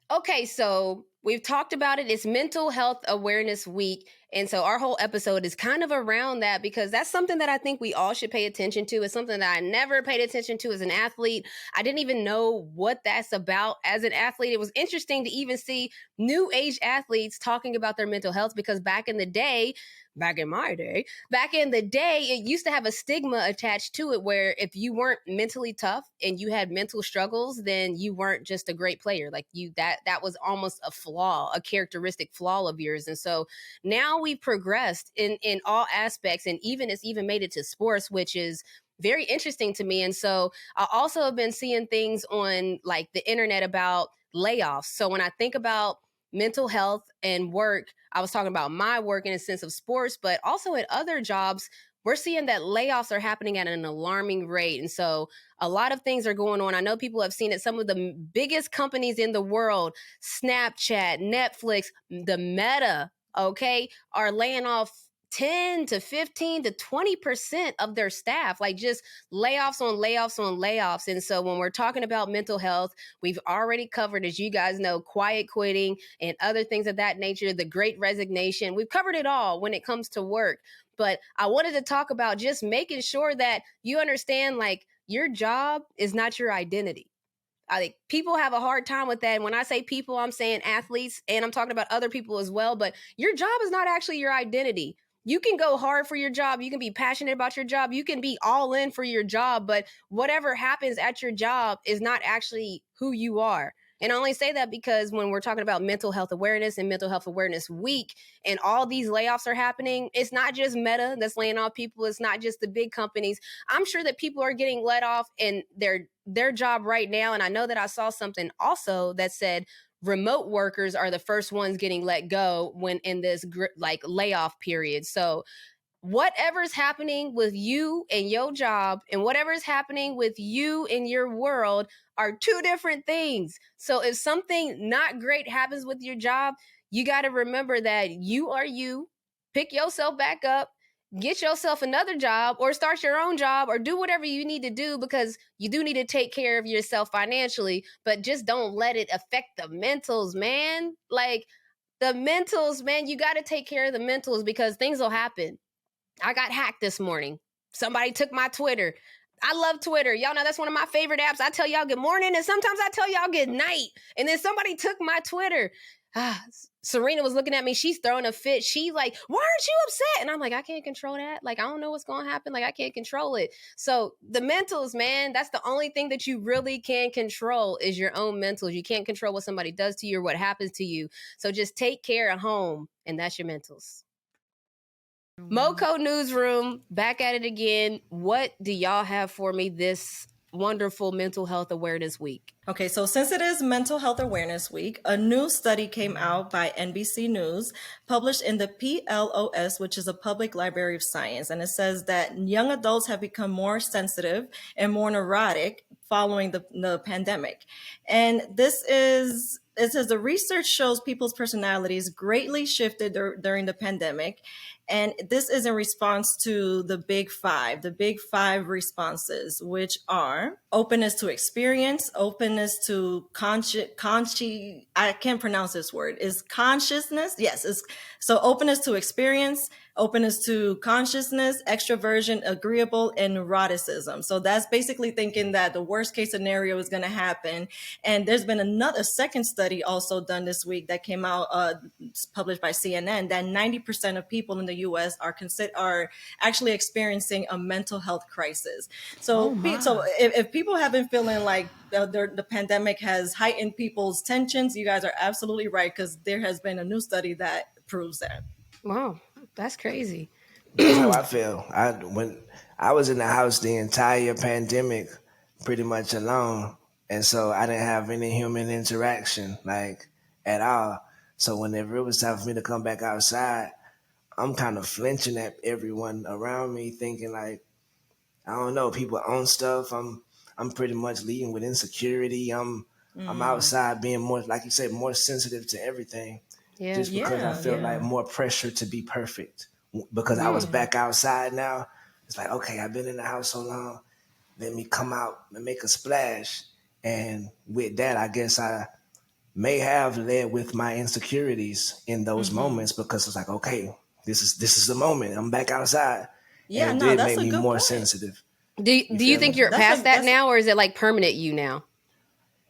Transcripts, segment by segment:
Okay, so we've talked about it. It's Mental Health Awareness Week. And so our whole episode is kind of around that because that's something that I think we all should pay attention to. It's something that I never paid attention to as an athlete. I didn't even know what that's about as an athlete. It was interesting to even see new age athletes talking about their mental health because back in the day, back in my day, back in the day, it used to have a stigma attached to it where if you weren't mentally tough and you had mental struggles, then you weren't just a great player. Like that was almost a flaw, a characteristic flaw of yours. And so now we've progressed in all aspects, and even it's even made it to sports, which is very interesting to me. And so I also have been seeing things on like the internet about layoffs. So when I think about mental health and work, I was talking about my work in a sense of sports, but also at other jobs, we're seeing that layoffs are happening at an alarming rate. And so a lot of things are going on. I know people have seen it. Some of the biggest companies in the world, Snapchat, Netflix, the Meta, okay, are laying off 10 to 15 to 20% of their staff, like just layoffs on layoffs on layoffs. And so when we're talking about mental health, we've already covered, as you guys know, quiet quitting and other things of that nature, the great resignation. We've covered it all when it comes to work. But I wanted to talk about just making sure that you understand, like, your job is not your identity. I think people have a hard time with that. And when I say people, I'm saying athletes and I'm talking about other people as well. But your job is not actually your identity. You can go hard for your job. You can be passionate about your job. You can be all in for your job. But whatever happens at your job is not actually who you are. And I only say that because when we're talking about mental health awareness and mental health awareness week and all these layoffs are happening, it's not just Meta that's laying off people. It's not just the big companies. I'm sure that people are getting let off in their job right now. And I know that I saw something also that said remote workers are the first ones getting let go when in this like layoff period. So whatever's happening with you and your job and whatever's happening with you in your world are two different things. So if something not great happens with your job, you got to remember that you are you. Pick yourself back up, get yourself another job or start your own job or do whatever you need to do because you do need to take care of yourself financially, but just don't let it affect the mentals, man. Like the mentals, man, you got to take care of the mentals because things will happen. I got hacked this morning. Somebody took my Twitter. I love Twitter. Y'all know that's one of my favorite apps. I tell y'all good morning and sometimes I tell y'all good night. And then somebody took my Twitter. Serena was looking at me. She's throwing a fit. She's like, why aren't you upset? And I'm like, I can't control that. Like, I don't know what's going to happen. Like, I can't control it. So the mentals, man, that's the only thing that you really can control is your own mentals. You can't control what somebody does to you or what happens to you. So just take care at home and that's your mentals. MoCo Newsroom, back at it again. What do y'all have for me this wonderful mental health awareness week? Okay, so since it is Mental Health Awareness Week, a new study came out by NBC News, published in the PLOS, which is a Public Library of Science. And it says that young adults have become more sensitive and more neurotic following the pandemic. And it says the research shows people's personalities greatly shifted during the pandemic. And this is in response to the big five responses, which are openness to experience, openness to I can't pronounce this word. Is consciousness? Yes. So openness to experience, openness to consciousness, extroversion, agreeable, and neuroticism. So that's basically thinking that the worst case scenario is going to happen. And there's been a second study also done this week that came out, published by CNN, that 90% of people in the U.S. are actually experiencing a mental health crisis. So, if people have been feeling like the pandemic has heightened people's tensions, you guys are absolutely right, because there has been a new study that proves that. Wow, that's crazy. That's how I feel. When I was in the house the entire pandemic, pretty much alone, and so I didn't have any human interaction like at all. So whenever it was time for me to come back outside, I'm kind of flinching at everyone around me, thinking like, I don't know, people own stuff. I'm pretty much leading with insecurity. I'm outside being more, like you said, more sensitive to everything. Yeah. Just because I feel like more pressure to be perfect. Because I was back outside now. It's like, okay, I've been in the house so long. Let me come out and make a splash. And with that, I guess I may have led with my insecurities in those moments, because it's like, okay, this is the moment. I'm back outside. Yeah, And it no, did that's make a me good more point. sensitive. Do you feel think me? you're That's past a that that's now, or is it like permanent you now?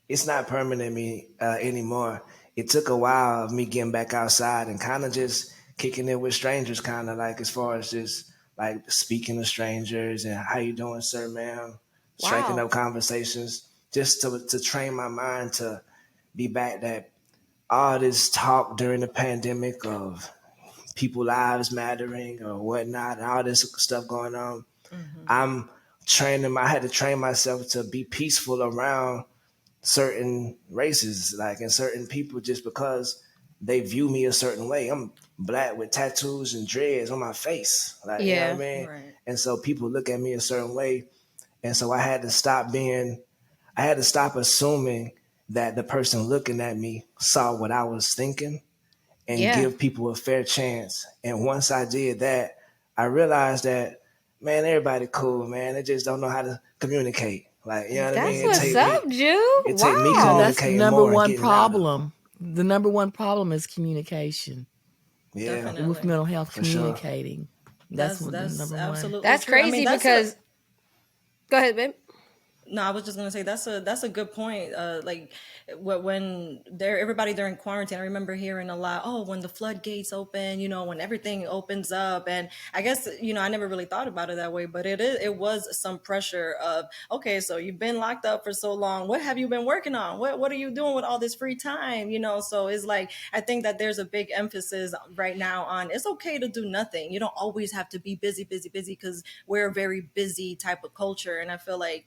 It's not permanent me anymore. It took a while of me getting back outside and kind of just kicking it with strangers, kind of like, as far as just like speaking to strangers and how you doing, sir, ma'am, striking Wow. up conversations, just to train my mind to be back. That all this talk during the pandemic of people lives mattering or whatnot, and all this stuff going on, I'm training. I had to train myself to be peaceful around certain races, like, and certain people, just because they view me a certain way. I'm black with tattoos and dreads on my face, like, you know what I Yeah. mean? Right. And so people look at me a certain way, and so I had to stop assuming that the person looking at me saw what I was thinking, and Yeah. give people a fair chance. And once I did that, I realized that, man, everybody cool, man. They just don't know how to communicate. Like, you know what I That's mean? what's up, Jew. It take me Yeah, Wow. that's the communicating number more and one getting louder. problem. The number one problem is communication. Yeah, With Definitely. mental health, for sure. communicating. That's What the number one. absolutely That's true. I crazy mean, because go ahead, babe. no, I was just gonna say that's a good point. Like when everybody during quarantine, I remember hearing a lot. Oh, when the floodgates open, when everything opens up, and I guess I never really thought about it that way, but it was some pressure of, okay, so you've been locked up for so long. What have you been working on? What are you doing with all this free time? So it's like, I think that there's a big emphasis right now on, it's okay to do nothing. You don't always have to be busy, because we're a very busy type of culture, and I feel like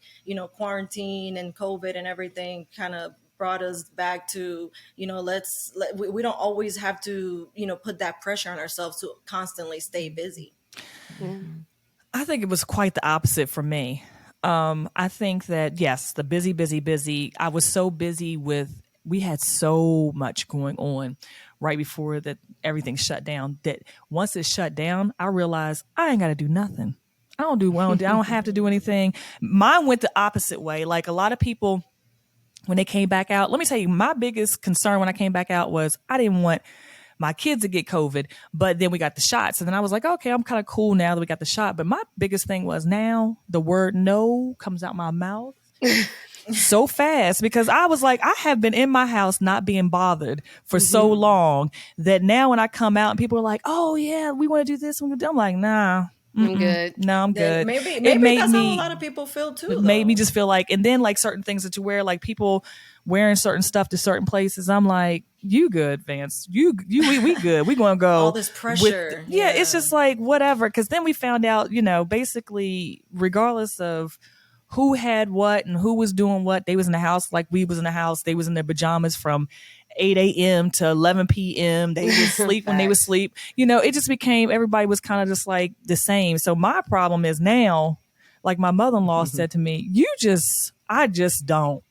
quarantine and COVID and everything kind of brought us back to, we don't always have to, put that pressure on ourselves to constantly stay busy. Yeah. I think it was quite the opposite for me. I think that, yes, the busy, busy, busy. I was so busy we had so much going on right before that everything shut down, that once it shut down, I realized I ain't got to do nothing. I don't have to do anything. Mine went the opposite way. Like a lot of people, when they came back out, let me tell you, my biggest concern when I came back out was I didn't want my kids to get COVID, but then we got the shots. And then I was like, okay, I'm kind of cool now that we got the shot. But my biggest thing was, now the word no comes out my mouth so fast, because I was like, I have been in my house not being bothered for so long that now when I come out and people are like, oh yeah, we want to do this, I'm like, nah. I'm good. No, I'm good. Maybe It made that's me, how a lot of people feel too. it made me just feel like, and then like certain things that you wear, like people wearing certain stuff to certain places, I'm like, you good, Vance? We good. We gonna go. All this pressure. Yeah, it's just like whatever. Because then we found out, basically, regardless of who had what and who was doing what, they was in the house like we was in the house. They was in their pajamas from 8 a.m. to 11 p.m. They would sleep when they would sleep. It just became, everybody was kind of just like the same. So my problem is now, like my mother-in-law said to me, I just don't.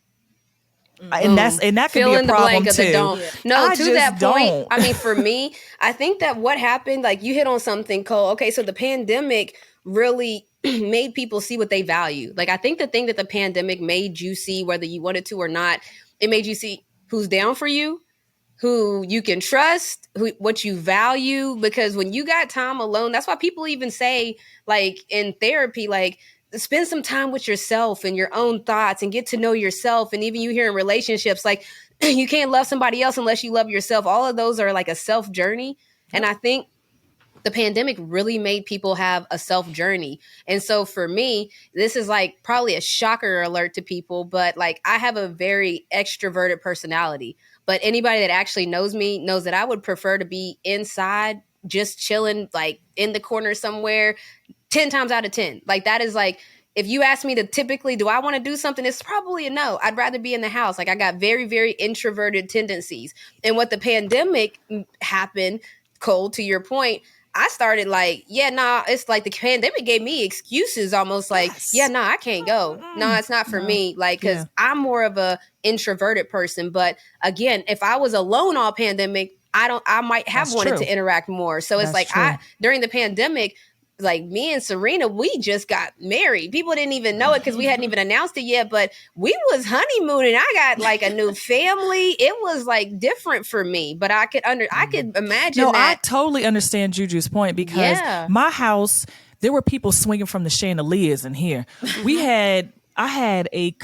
And that could Fill be a in the problem blank of too. the don't. No, I to just that point, don't. I mean, for me, I think that what happened, like you hit on something, Cole. Okay, so the pandemic really made people see what they value. Like I think the thing that the pandemic made you see, whether you wanted to or not, it made you see who's down for you, who you can trust, what you value. Because when you got time alone, that's why people even say, like in therapy, like spend some time with yourself and your own thoughts and get to know yourself. And even you hear in relationships, like you can't love somebody else unless you love yourself. All of those are like a self journey. And I think the pandemic really made people have a self journey. And so for me, this is like probably a shocker alert to people, but like I have a very extroverted personality. But anybody that actually knows me knows that I would prefer to be inside, just chilling, like in the corner somewhere, 10 times out of 10. Like that is like, if you ask me to typically, do I want to do something? It's probably a no. I'd rather be in the house. Like I got very, very introverted tendencies. And what the pandemic happened, Cole, to your point, I started like, it's like the pandemic gave me excuses almost like, I can't go. No, it's not for me. Like, cause I'm more of a introverted person. But again, if I was alone all pandemic, I might have wanted to interact more. So it's like during the pandemic, like me and Serena, we just got married. People didn't even know it because we hadn't even announced it yet, but we was honeymooning. I got like a new family. It was like different for me, but I could imagine No, I that. totally understand Juju's point because Yeah. my house, there were people swinging from the chandeliers in here. I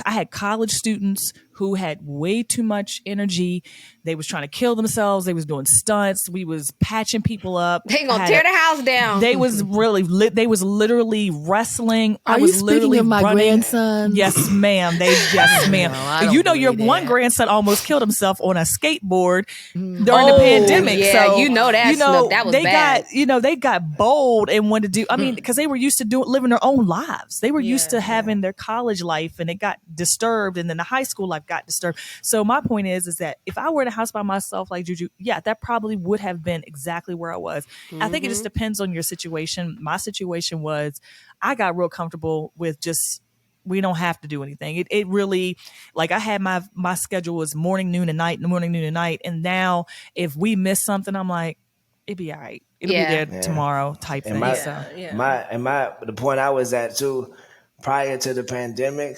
had college students who had way too much energy. They was trying to kill themselves. They was doing stunts. We was patching people up. They gonna tear the house down. They was they was literally wrestling. Are I was you speaking literally of my running. grandson? Yes, ma'am. Yes, ma'am. No, I don't You know, your believe one that. grandson almost killed himself on a skateboard during the Oh, pandemic. yeah, So you know that snuck. That was they bad. they got bold and wanted to do. I mean, because they were used to living their own lives. They were used to having their college life, and it got disturbed, and then the high school life got disturbed. So my point is that if I were in a house by myself like Juju, yeah, that probably would have been exactly where I was. I think it just depends on your situation. My situation was I got real comfortable with just we don't have to do anything. It really, like, I had my schedule was morning, noon, and night, morning, noon, and night. And now if we miss something, I'm like, it'd be all right. It'll be there tomorrow type And thing. the point I was at too, prior to the pandemic,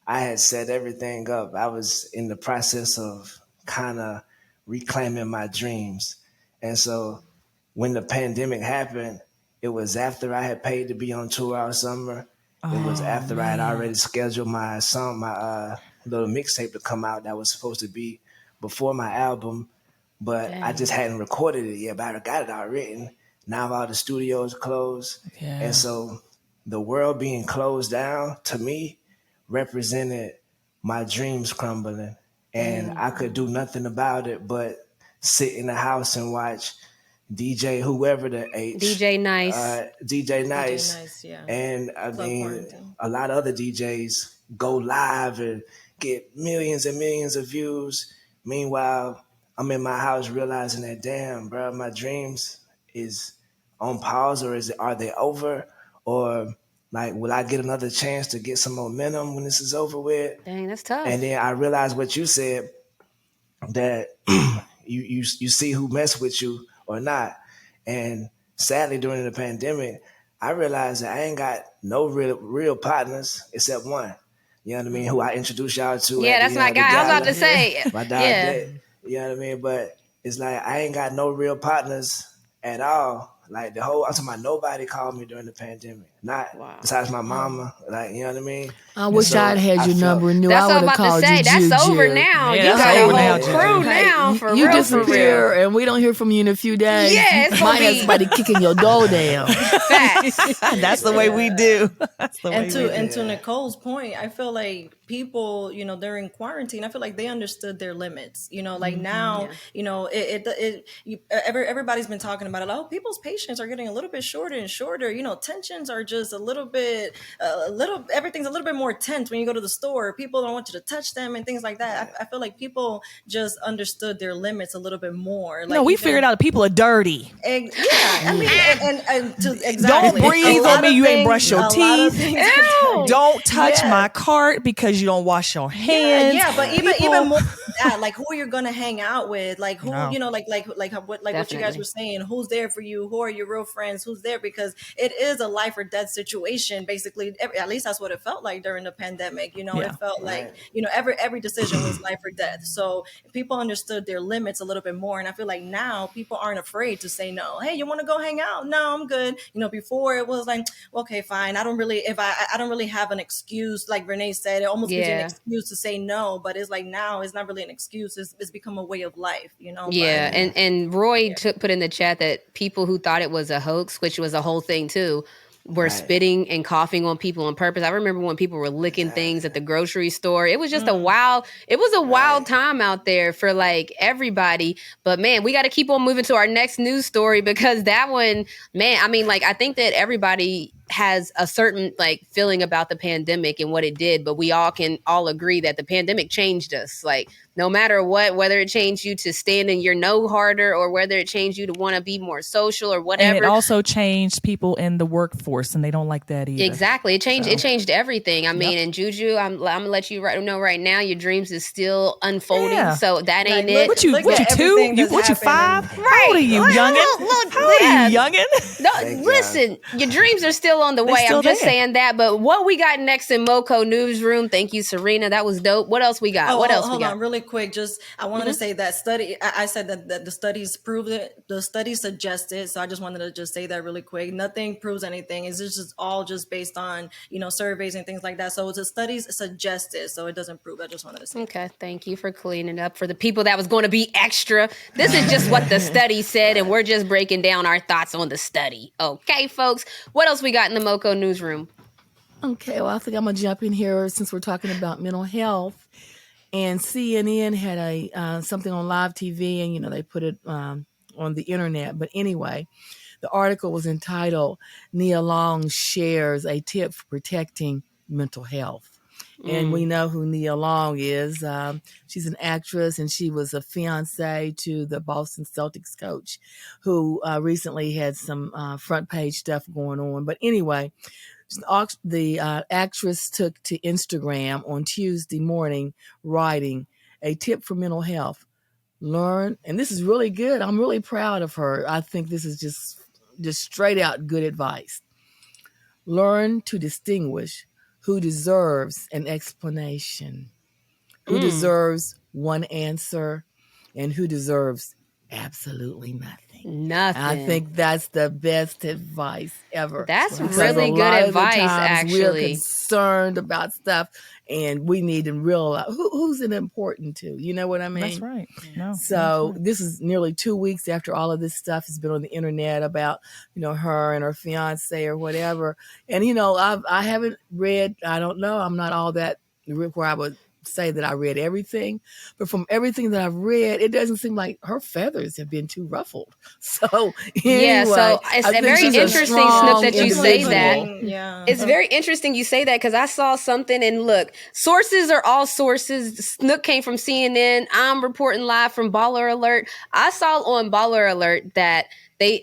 I had set everything up. I was in the process of kind of reclaiming my dreams. And so when the pandemic happened, it was after I had paid to be on tour all summer. It was after I had already scheduled my little mixtape to come out that was supposed to be before my album, but I just hadn't recorded it yet. But I got it all written. Now all the studios closed, and so the world being closed down to me represented my dreams crumbling, and I could do nothing about it but sit in the house and watch DJ whoever the H DJ Nice. DJ Nice, Nice, yeah. and I Club mean Quarantine. a lot of other DJs go live and get millions and millions of views. Meanwhile, I'm in my house realizing that, damn, bro, my dreams is on pause, or are they over, or like, will I get another chance to get some momentum when this is over with? Dang, that's tough. And then I realized what you said, that you see who mess with you or not. And sadly, during the pandemic, I realized that I ain't got no real partners except one. You know what I mean? Who I introduced y'all to. Yeah, that's my guy. I was about to say. My dog. Yeah. You know what I mean? But it's like I ain't got no real partners at all. Like I'm talking about, nobody called me during the pandemic. Not besides my mama. Like, you know what I mean? I wish I'd had your number and knew I That's what would I'm have about to called say. you. That's Juju. over now. Yeah, You that's got a over whole now, crew Juju. now, for You real, for disappear, real. and we don't hear from you in a few days. Yeah, it's you gonna might have be- somebody kicking your door down. Facts. That's the way we do. That's the way And we to do. and to Nicole's point, I feel like people, during quarantine, I feel like they understood their limits. Like now, everybody's been talking about it. Oh, people's patience are getting a little bit shorter and shorter. Tensions are just everything's a little bit more tense when you go to the store. People don't want you to touch them and things like that. I feel like people just understood their limits a little bit more. Like, No, we figured out that people are dirty. I mean, exactly. Don't breathe A lot on me. of You ain't things- brush your a lot of teeth. things are dirty. Don't touch Yeah. my cart because you don't wash your hands. Yeah, but even People- more than that, like, who you're gonna hang out with, like who No. like what you guys Definitely. were saying, who's there for you, who are your real friends, who's there, because it is a life or death situation. Basically, at least that's what it felt like during the pandemic. Yeah. It felt like every decision was life or death. So people understood their limits a little bit more, and I feel like now people aren't afraid to say no. Hey, you want to go hang out? No, I'm good. Before it was like, okay, fine. I don't really have an excuse, like Renee said. It almost gives you an excuse to say no, but it's like now it's not really an excuse. It's become a way of life, Yeah, and Roy put in the chat that people who thought it was a hoax, which was a whole thing too, were spitting and coughing on people on purpose. I remember when people were licking things at the grocery store. It was just a wild time out there for like everybody. But man, we got to keep on moving to our next news story, because that one, man, I mean, like, I think that everybody has a certain like feeling about the pandemic and what it did, but we all can all agree that the pandemic changed us. Like no matter what, whether it changed you to stand in your no harder or whether it changed you to want to be more social or whatever. And it also changed people in the workforce, and they don't like that either. Exactly. It changed everything. I mean, and Juju, I'm gonna let you know right now, your dreams is still unfolding. Yeah. So that ain't Like, it. What you 2? What you 5? Right. How old are you, youngin? How old are you, youngin? No, listen, your dreams are still on the way. still I'm just there. saying that. But what we got next in MoCo Newsroom? Thank you, Serena. That was dope. What else we got? What else we Hold got? on, really quick. Just I wanted to say that study. I said that the studies proved it. The studies suggest it. So I just wanted to just say that really quick. Nothing proves anything. It's just all just based on surveys and things like that. So the studies suggest it. So it doesn't prove. I just wanted to say. Okay, thank you for cleaning up for the people that was going to be extra. This is just what the study said, and we're just breaking down our thoughts on the study. Okay, folks. What else we got in the MoCo Newsroom? Okay, well, I think I'm going to jump in here since we're talking about mental health. And CNN had a something on live TV, and, they put it on the internet. But anyway, the article was entitled, Nia Long Shares a Tip for Protecting Mental Health. And we know who Nia Long is. She's an actress, and she was a fiance to the Boston Celtics coach who recently had some front page stuff going on. But anyway, the actress took to Instagram on Tuesday morning, writing a tip for mental health. Learn, and this is really good. I'm really proud of her. I think this is just straight out good advice. Learn to distinguish who deserves an explanation, who deserves one answer, and who deserves absolutely nothing. I think that's the best advice ever. That's Because really a good lot of the advice, times actually. We're concerned about stuff, and we need to realize who's it important to. You know what I mean? That's right. No. So this is nearly 2 weeks after all of this stuff has been on the internet about, her and her fiance or whatever. And, I haven't read, I don't know, I'm not all that where I would say that I read everything, but from everything that I've read, it doesn't seem like her feathers have been too ruffled. So anyway, so it's very interesting, Snook, that you say that. Yeah. It's very interesting you say that because I saw something, and look, sources are all sources. Snook came from CNN. I'm reporting live from Baller Alert. I saw on Baller Alert that they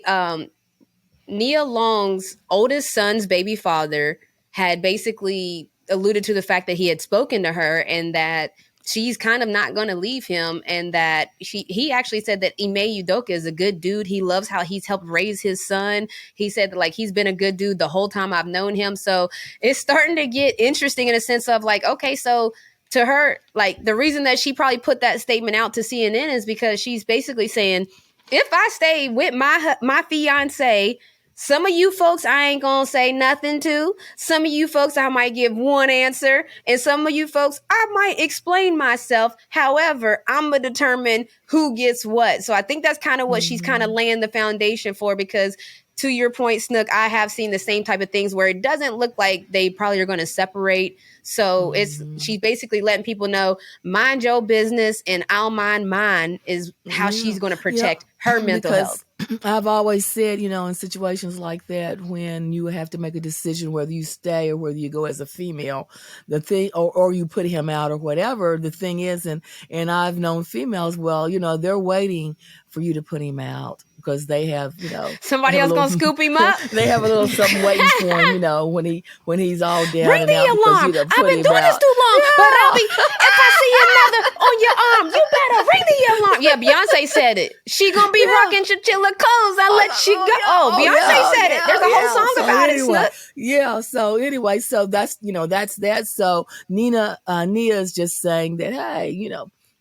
Nia Long's oldest son's baby father had basically alluded to the fact that he had spoken to her and that she's kind of not going to leave him, and that he actually said that Ime Udoka is a good dude. He loves how he's helped raise his son. He said that he's been a good dude the whole time I've known him. So it's starting to get interesting in a sense of okay, so to her, the reason that she probably put that statement out to CNN is because she's basically saying, if I stay with my fiance, some of you folks I ain't gonna say nothing to. Some of you folks I might give one answer. And some of you folks I might explain myself. However, I'm gonna determine who gets what. So I think that's kind of what she's kind of laying the foundation for, because to your point, Snook, I have seen the same type of things where it doesn't look like they probably are going to separate. So she's basically letting people know, mind your business and I'll mind mine is how she's going to protect her mental health. I've always said, in situations like that, when you have to make a decision whether you stay or whether you go as a female, the thing, or you put him out or whatever, the thing is, and I've known females, they're waiting for you to put him out because they have, somebody else gonna scoop him up. They have a little something waiting for him, when he's all down. Ring the alarm. I've been doing this too long, but if I see another on your arm, you better ring the alarm. Yeah, Beyonce said it. She gonna be rocking chinchilla clothes. I let you go. Beyonce said it. There's a whole song about it. Snook. Yeah. So anyway, so that's that's that. So Nia is just saying that, hey,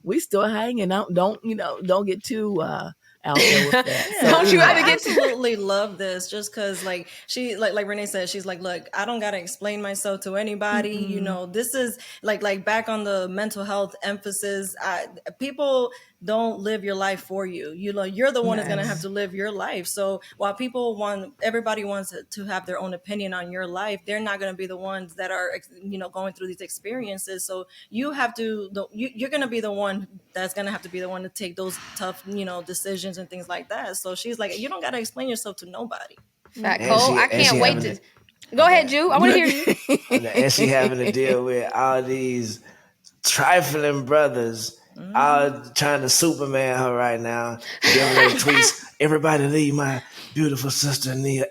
we still hanging out. Don't get too out there with that. So, Don't you ever get to absolutely love this, just because she like Renee said, she's like, look, I don't gotta explain myself to anybody. This is like back on the mental health emphasis. People don't live your life for you. You're the one that's gonna have to live your life. So while everybody wants to have their own opinion on your life, they're not gonna be the ones that are going through these experiences. So you have to, you're gonna be the one that's gonna have to be the one to take those tough decisions and things like that. So she's like, you don't gotta explain yourself to nobody. Cole, I can't wait to. Go ahead, Jew. I want to hear you. And she having to deal with all these trifling brothers all trying to Superman her right now, giving her tweets. Everybody leave my beautiful sister Nia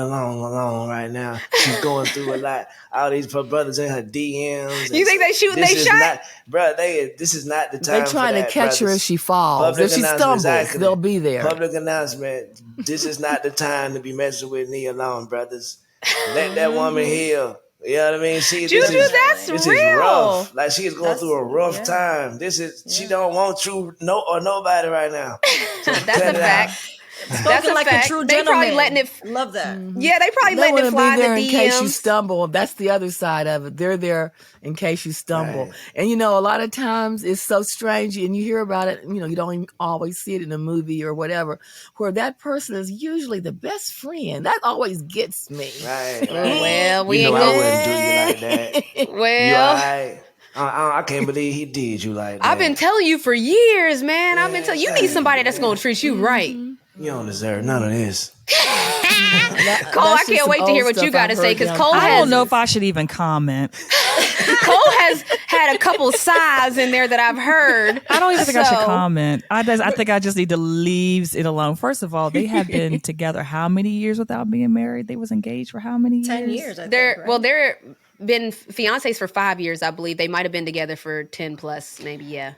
alone right now. She's going through a lot. All these brothers in her DMs. You think they shooting they shot? This is not the time. They trying to catch her if she falls. Public if she stumbles, they'll be there. Public announcement. This is not the time to be messing with Nia alone, brothers. Let that woman heal. You know what I mean? Juju, that's this real. Is rough. Like she is going through a rough time. She don't want you or nobody right now. So that's a fact. That's like a true gentleman. They probably letting it. Love that. Yeah, they probably letting it fly in the DMs. In case you stumble. That's the other side of it. They're there in case you stumble. Right. And a lot of times it's so strange, and you hear about it. You don't even always see it in a movie or whatever, where that person is usually the best friend. That always gets me. Right. Well, we ain't gonna. I wouldn't do you like that. Well. I can't believe he did you like that. I've been telling you for years, man. I've been telling you need somebody that's gonna treat you right. You don't deserve none of this. Cole, I can't wait to hear what you got to say, because Cole I don't know if I should even comment. Cole has had a couple sighs in there that I've heard. I don't even think I should comment. I think I just need to leave it alone. First of all, they have been together how many years without being married? They was engaged for how many years? 10 years, I think. They're been fiancés for 5 years, I believe. They might have been together for 10 plus, maybe, yeah.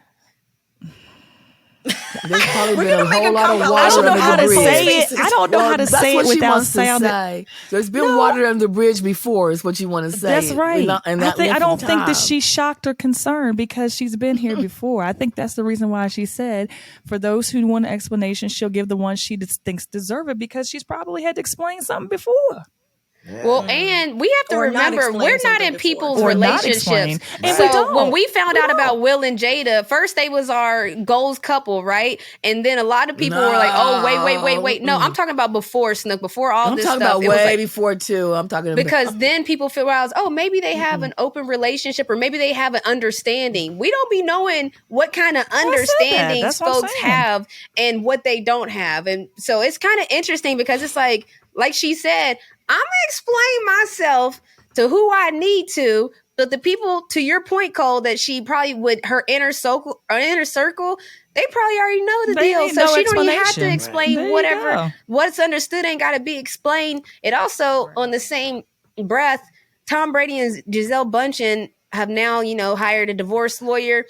There's probably been a whole lot of water. I don't know how to bridge. say it. I don't know how to say it without sounding. There's been water under the bridge before, is what you want to say. That's right. I don't think that she's shocked or concerned because she's been here before. I think that's the reason why she said, for those who want an explanation, she'll give the one she thinks deserve it, because she's probably had to explain something before. Yeah. Well, and we have to remember, we're not in people's relationships. And so when we found out about Will and Jada, first they was our goals couple, right? And then a lot of people were like, oh, wait. No, I'm talking about before Snook, before all this stuff. I'm talking about way before, too. I'm talking about. Because then people feel, maybe they have an open relationship, or maybe they have an understanding. We don't be knowing what kind of understandings folks have and what they don't have. And so it's kind of interesting, because it's like she said, I'm going to explain myself to who I need to, but the people, to your point, Cole, that she probably would, her inner circle, they probably already know the deal. So she don't even have to explain what's understood ain't got to be explained. It also, on the same breath, Tom Brady and Gisele Bündchen have now, hired a divorce lawyer.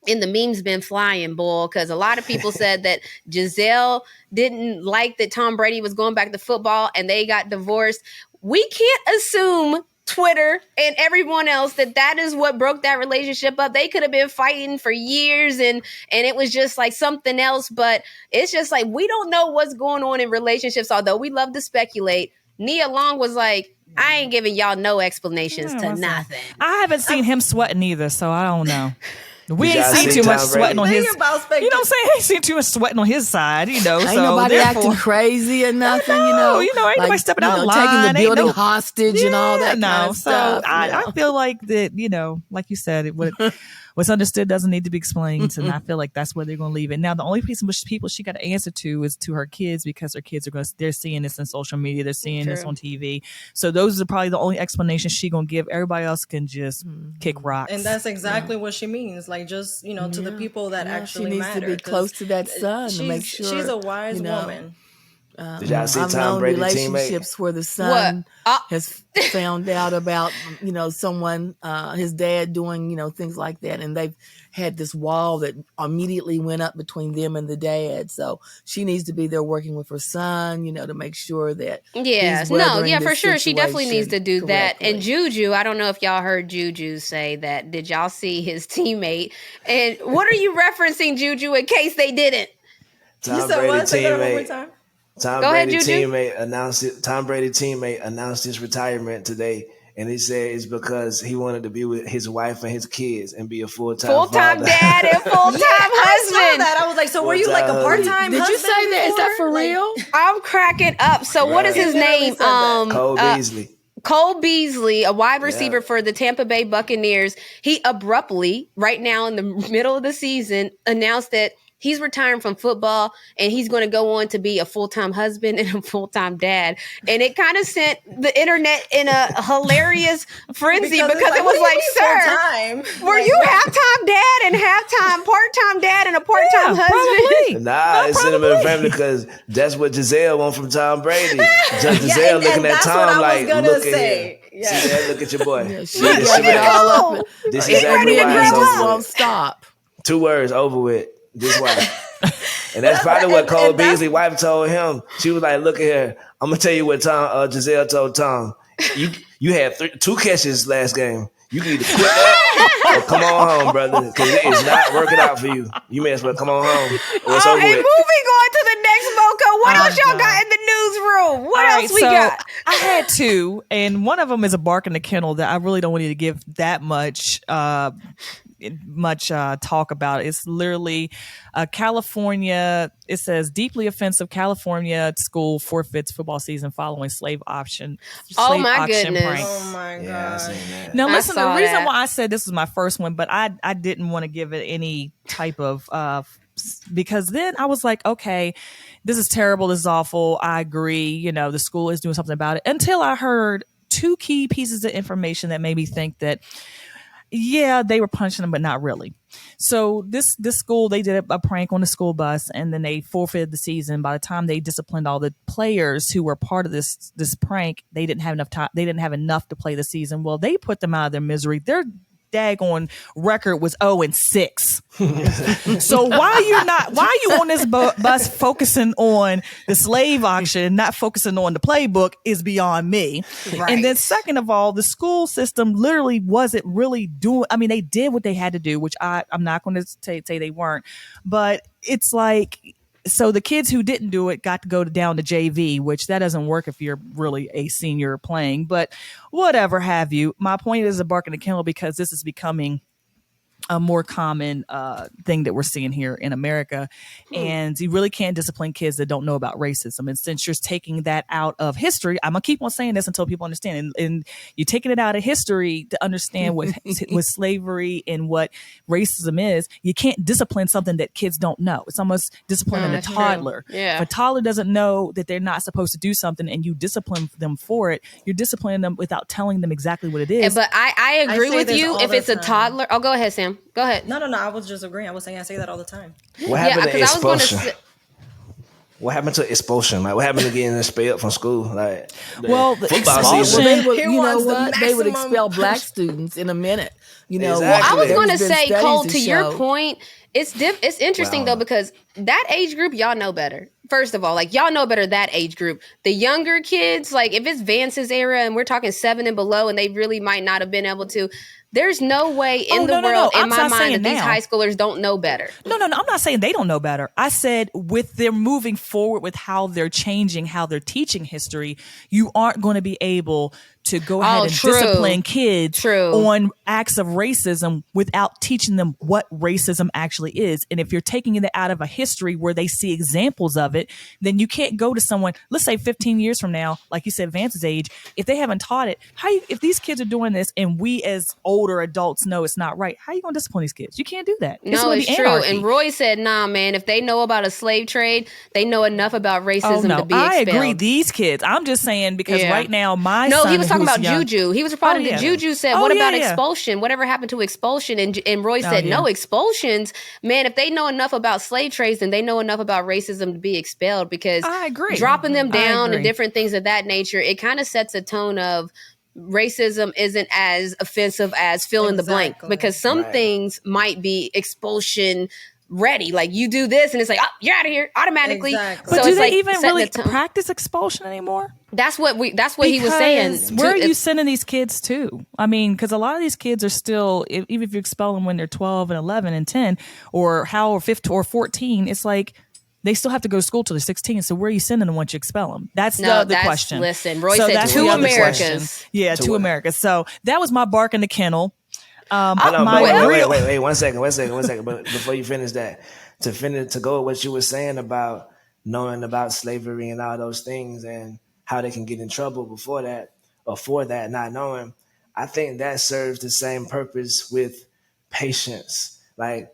And the meme's been flying, bull, because a lot of people said that Gisele didn't like that Tom Brady was going back to football and they got divorced. We can't assume, Twitter and everyone else, that is what broke that relationship up. They could have been fighting for years and it was just like something else. But it's just like, we don't know what's going on in relationships, although we love to speculate. Nia Long was like, I ain't giving y'all no explanations to nothing. I haven't seen him sweating either, so I don't know. We ain't seen too much sweating on his. You know what I'm saying? Ain't seen too much sweating on his side. Ain't nobody acting crazy or nothing. Ain't nobody stepping out of line, taking the building hostage and all that kind of stuff. I feel like that. Like you said, what's understood doesn't need to be explained, and I feel like that's where they're going to leave it. Now, the only people she got to answer to is to her kids, because her kids they're seeing this in social media, they're seeing this on TV. So those are probably the only explanations she going to give. Everybody else can just kick rocks, and that's exactly what she means. Like, just to the people that actually matter. She needs to be close to that son to make sure she's a wise woman. Did y'all see Tom Brady relationships teammate? where the son has found out about someone, his dad doing things like that, and they've had this wall that immediately went up between them and the dad. So she needs to be there working with her son, to make sure that for sure, she definitely needs to do that. And Juju, I don't know if y'all heard Juju say that. Did y'all see his teammate? And what are you referencing, Juju, in case they didn't? Tom Brady teammate. Tom Brady teammate announced his retirement today, and he said it's because he wanted to be with his wife and his kids and be a full-time dad and full-time husband. I was like, so were you like a part-time Did husband? You say that? Is that for real? I'm cracking up. So what is his name? Cole Beasley. Cole Beasley, a wide receiver for the Tampa Bay Buccaneers. He abruptly, right now in the middle of the season, announced that he's retiring from football and he's going to go on to be a full-time husband and a full-time dad. And it kind of sent the internet in a hilarious frenzy because it was like, sir, were you halftime dad and part-time dad and a part-time husband? Nah, it's in the family because that's what Giselle want from Tom Brady. Giselle looking at Tom like, look at him. Yeah. See that? Look at your boy. Yeah, she gave it all up. This is exactly why it's over. Won't stop. 2 words, over with. This why. And that's probably what Cole Beasley's wife told him. She was like, look at here. I'm going to tell you what Giselle told Tom. You had 2 catches last game. You can either quit that or come on home, brother, because it is not working out for you. You may as well come on home. Or it's over and with. moving on to the next MoCo. What else y'all got in the newsroom? What else we got? I had 2, and one of them is a bark in the kennel that I really don't want you to give that much talk about. It's literally California. It says deeply offensive California school forfeits football season following slave auction. Oh my auction goodness! prank. Oh my god! Yeah, now listen, the reason that. why I said this was my first one, but I didn't want to give it any type of because then I was like, okay, this is terrible. This is awful. I agree. You know, the school is doing something about it. Until I heard 2 key pieces of information that made me think that, yeah, they were punishing them, but not really. So this school, they did a prank on the school bus, and then they forfeited the season. By the time they disciplined all the players who were part of this prank, they didn't have enough time. They didn't have enough to play the season. Well, they put them out of their misery. Their daggone record was 0-6. So why are you on this bus focusing on the slave auction, not focusing on the playbook is beyond me. Right. And then second of all, the school system literally wasn't really doing, I mean, they did what they had to do, which I'm not going to say they weren't, but it's like, so the kids who didn't do it got to go down to JV, which that doesn't work if you're really a senior playing, but whatever have you. My point is a bark in the kennel because this is becoming a more common thing that we're seeing here in America. And you really can't discipline kids that don't know about racism. And since you're taking that out of history, I'm going to keep on saying this until people understand. And you're taking it out of history to understand what slavery and what racism is. You can't discipline something that kids don't know. It's almost disciplining a toddler. Yeah. If a toddler doesn't know that they're not supposed to do something and you discipline them for it, you're disciplining them without telling them exactly what it is. But I agree with you if it's a toddler. Oh, go ahead, Sam. Go ahead. No. I was just agreeing. I was saying I say that all the time. What happened to expulsion? What happened to expulsion? Like, what happened to getting expelled from school? Like, the football season. They would expel black students in a minute. You know, exactly. Well, I was going to say, Cole, to your point, it's interesting though, because that age group, y'all know better. First of all, like, y'all know better that age group. The younger kids, like if it's Vance's era and we're talking 7 and below, and they really might not have been able to. There's no way in the world, in my mind, that these high schoolers don't know better. No. I'm not saying they don't know better. I said with them moving forward with how they're changing, how they're teaching history, you aren't going to be able to go ahead and discipline kids on acts of racism without teaching them what racism actually is. And if you're taking it out of a history where they see examples of it, then you can't go to someone, let's say 15 years from now, like you said, Vance's age, if they haven't taught it, if these kids are doing this and we as older adults know it's not right, how are you going to discipline these kids? You can't do that. It's true. And Roy said, nah, man, if they know about a slave trade, they know enough about racism to be expelled. I agree. These kids, I'm just saying, because right now my son, he was talking about Juju. He was reporting that Juju said, what about expulsion? Yeah. Whatever happened to expulsion? And Roy said, no, expulsions. Man, if they know enough about slave trades, then they know enough about racism to be expelled, because I agree. Dropping them down and different things of that nature, it kind of sets a tone of racism isn't as offensive as fill in the blank, because some things might be expulsion ready. Like, you do this and it's like, oh, you're out of here automatically. Exactly. But do they even really practice expulsion anymore? That's what he was saying. Where are you sending these kids to? I mean, because a lot of these kids are still, even if you expel them when they're 12 and 11 and 10 or 15 or 14, it's like they still have to go to school till they're 16. So where are you sending them once you expel them? That's the question. Listen, Roy said 2 Americas. Yeah, 2 Americas. So that was my bark in the kennel. Wait, one second. But before you finish that, to go with what you were saying about knowing about slavery and all those things and how they can get in trouble before that or for that, not knowing, I think that serves the same purpose with patience. Like,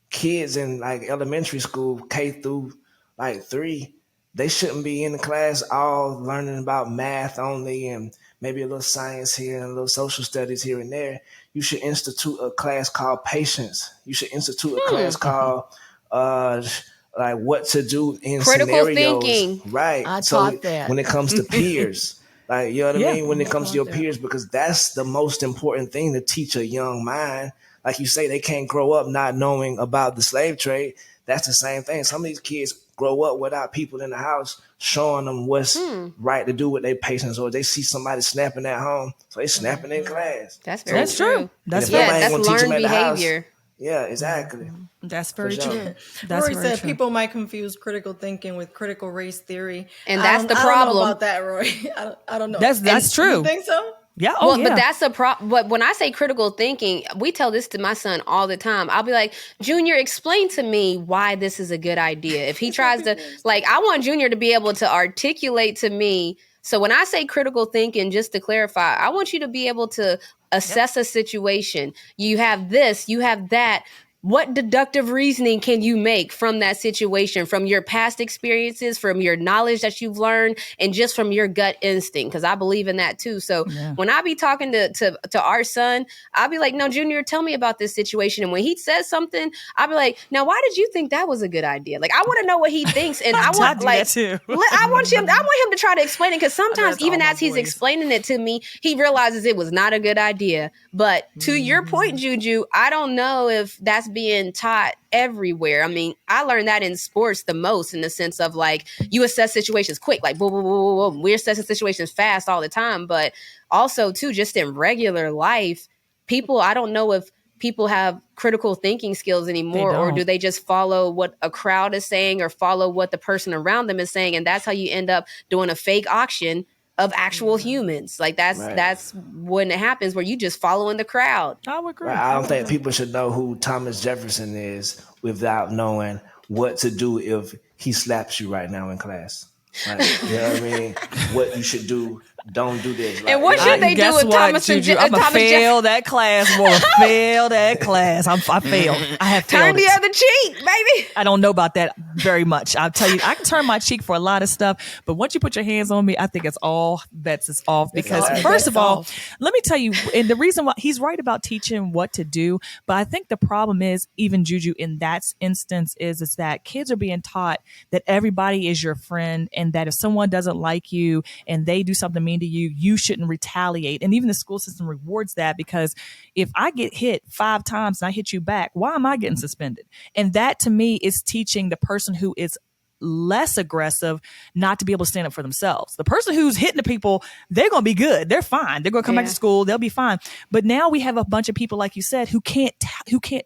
kids in like elementary school, K through like 3, they shouldn't be in the class all learning about math only and maybe a little science here and a little social studies here and there. You should institute a class called patience. You should institute a class called like what to do in Critical scenarios. thinking. Right. I So taught that. when it comes to peers, like, you know what I mean? When it comes to your that. peers, because that's the most important thing to teach a young mind. Like you say, they can't grow up not knowing about the slave trade. That's the same thing. Some of these kids grow up without people in the house showing them what's right to do with their patients, or they see somebody snapping at home, so they snapping in class. That's very That's true. That's that's gonna teach them learned at the house, behavior. yeah, exactly. That's very For sure. true. That's Rory very said true. people might confuse critical thinking with critical race theory. And that's the I don't problem. know about that, Rory. I don't know. That's true. You think so? Yeah. Well, but that's a problem. But when I say critical thinking, we tell this to my son all the time. I'll be like, Junior, explain to me why this is a good idea. If he tries to, like, I want Junior to be able to articulate to me. So when I say critical thinking, just to clarify, I want you to be able to assess a situation. You have this, you have that. What deductive reasoning can you make from that situation, from your past experiences, from your knowledge that you've learned, and just from your gut instinct? Because I believe in that too. So when I be talking to our son, I'll be like, no, Junior, tell me about this situation. And when he says something, I'll be like, now, why did you think that was a good idea? Like, I want to know what he thinks. And I want that too. I want him to try to explain it, because sometimes even as he's explaining it to me, he realizes it was not a good idea. But to your point, Juju, I don't know if that's being taught everywhere. I mean, I learned that in sports the most, in the sense of like, you assess situations quick, like boom, boom, boom, boom, boom. We're assessing situations fast all the time. But also too, just in regular life, people, I don't know if people have critical thinking skills anymore, or do they just follow what a crowd is saying or follow what the person around them is saying? And that's how you end up doing a fake auction of actual humans. Like that's when it happens, where you just following the crowd. I would agree. Right. I don't think people should know who Thomas Jefferson is without knowing what to do if he slaps you right now in class. Like, you know what I mean? What you should do. Don't do this. Like, and what should they do with Thomas and I'm going to fail that class. I'm going to fail that class. I failed. I have failed. Turn the other cheek, baby. I don't know about that very much. I'll tell you, I can turn my cheek for a lot of stuff, but once you put your hands on me, I think it's all bets is off. Because first of all, let me tell you, and the reason why he's right about teaching what to do, but I think the problem is, even Juju, in that instance, is that kids are being taught that everybody is your friend, and that if someone doesn't like you and they do something mean to you, you shouldn't retaliate. And even the school system rewards that, because if I get hit 5 times and I hit you back, why am I getting suspended? And that to me is teaching the person who is less aggressive not to be able to stand up for themselves. The person who's hitting the people, they're going to be good. They're fine. They're going to come back to school. They'll be fine. But now we have a bunch of people, like you said, who can't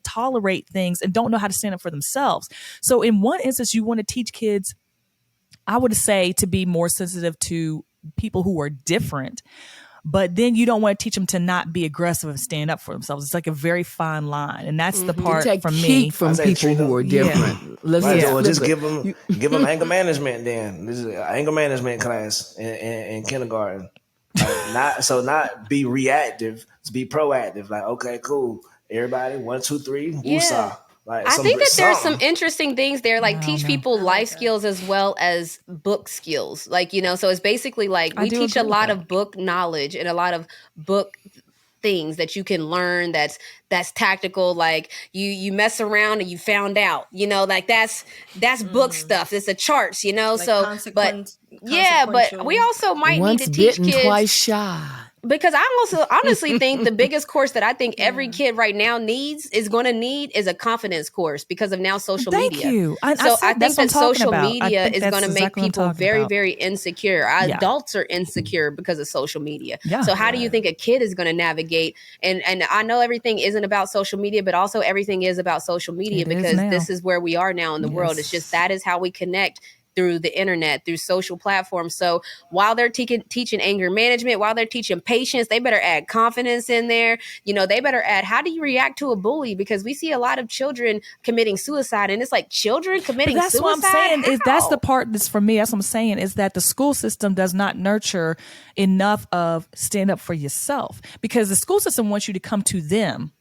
tolerate things and don't know how to stand up for themselves. So in one instance, you want to teach kids, I would say, to be more sensitive to people who are different, but then you don't want to teach them to not be aggressive and stand up for themselves. It's like a very fine line, and that's the part from me. From people who are different. Or just give them anger management. Then this is an anger management class in kindergarten. Like, not be reactive, to be proactive. Like, okay, cool, everybody, 1, 2, 3, woosah. Like, I think that there's some interesting things there, like teach people life skills as well as book skills. Like, you know, so it's basically like we teach a lot of book knowledge and a lot of book things that you can learn that's tactical. Like you mess around and you found out, you know, like that's book stuff. It's a charts, you know, like but we also might need to teach kids. Twice shy. Because I also honestly think the biggest course that I think every kid right now is going to need is a confidence course, because of now social media. Thank you. I think that social media is going to make people very, very insecure. Adults are insecure because of social media. Yeah. So how do you think a kid is going to navigate? And I know everything isn't about social media, but also everything is about social media, because this is where we are now in the world. It's just that is how we connect, through the internet, through social platforms. So while they're teaching anger management, while they're teaching patience, they better add confidence in there. You know, they better add, how do you react to a bully? Because we see a lot of children committing suicide, and it's like, children committing suicide? That's what I'm saying. That's the part that's for me. That's what I'm saying, is that the school system does not nurture enough of stand up for yourself, because the school system wants you to come to them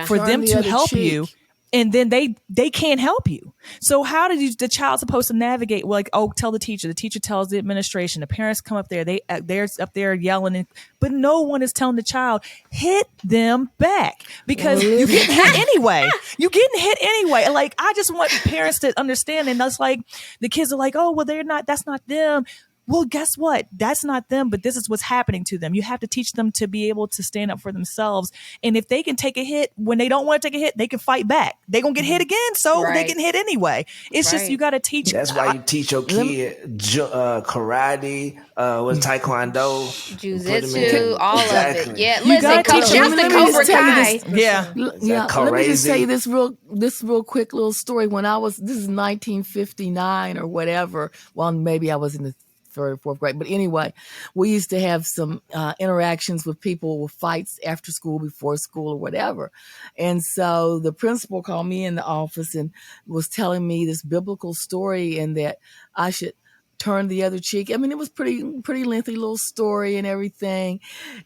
for them to help you. and then they can't help you. So how did the child supposed to navigate? Well, like, oh, tell the teacher. The teacher tells the administration. The parents come up there. They're up there yelling, but no one is telling the child, hit them back, because you're getting hit anyway. You're getting hit anyway. Like, I just want parents to understand. And that's like, the kids are like, oh, well, that's not them. Well, guess what? That's not them, but this is what's happening to them. You have to teach them to be able to stand up for themselves. And if they can take a hit when they don't want to take a hit, they can fight back. They're going to get hit again, so they get hit anyway. It's just, you got to teach. That's why you teach your kid karate, with taekwondo, jiu-jitsu, all of it. Yeah, you listen, Coach, shouts to Cobra Kai. Yeah. Let me just tell you this real quick little story. When this is 1959 or whatever. Well, maybe I was in the third or fourth grade. But anyway, we used to have some interactions with people with fights after school, before school, or whatever. And so the principal called me in the office and was telling me this biblical story, and that I should turn the other cheek. I mean, it was pretty lengthy little story and everything.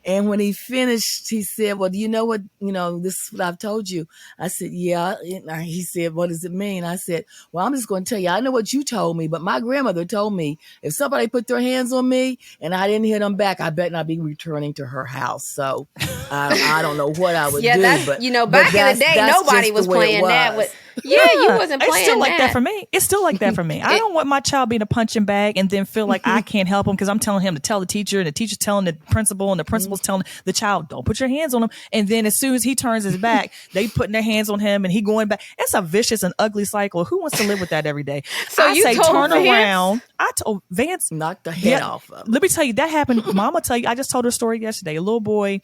And when he finished, he said, well, do you know what, this is what I've told you. I said, yeah. And he said, what does it mean? I said, well, I'm just going to tell you, I know what you told me, but my grandmother told me if somebody put their hands on me and I didn't hit them back, I bet not be returning to her house. So I don't know what I would do. But back in the day, nobody was playing that with. Yeah, you wasn't playing. It's still like that for me. It's still like that for me. I don't want my child being a punching bag and then feel like I can't help him because I'm telling him to tell the teacher, and the teacher's telling the principal, and the principal's telling the child, don't put your hands on him. And then as soon as he turns his back, they putting their hands on him and he going back. It's a vicious and ugly cycle. Who wants to live with that every day? So I say turn around. I told Vance, knock the head off of him. Let me tell you, that happened. Mama tell you, I just told her story yesterday. A little boy,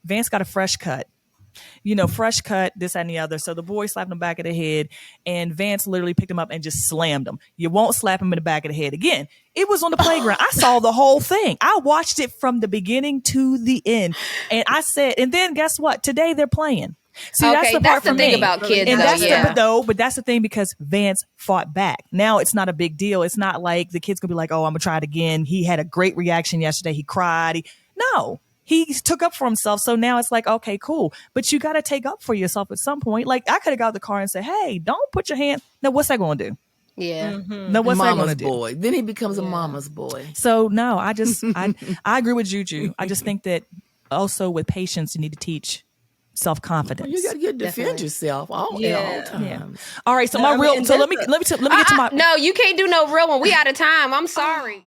Vance got a fresh cut. Fresh cut, this and the other. So the boy slapped him back of the head, and Vance literally picked him up and just slammed him. You won't slap him in the back of the head again. It was on the playground. I saw the whole thing. I watched it from the beginning to the end. And I said, and then guess what? Today they're playing. See, okay, that's the thing about kids, and though, but that's the thing, because Vance fought back. Now it's not a big deal. It's not like the kid's gonna be like, oh, I'm gonna try it again. He had a great reaction yesterday. He cried. No. He took up for himself. So now it's like, okay, cool. But you got to take up for yourself at some point. Like, I could have got out the car and said, hey, don't put your hand. Now, what's that going to do? Yeah. Mm-hmm. No, what's mama's that going to do? Boy. Then he becomes a mama's boy. So, no, I agree with Juju. I just think that also with patience, you need to teach self-confidence. Well, you got to defend yourself all times. Yeah. All right. So let me get to my. No, you can't do no real one. We out of time. I'm sorry.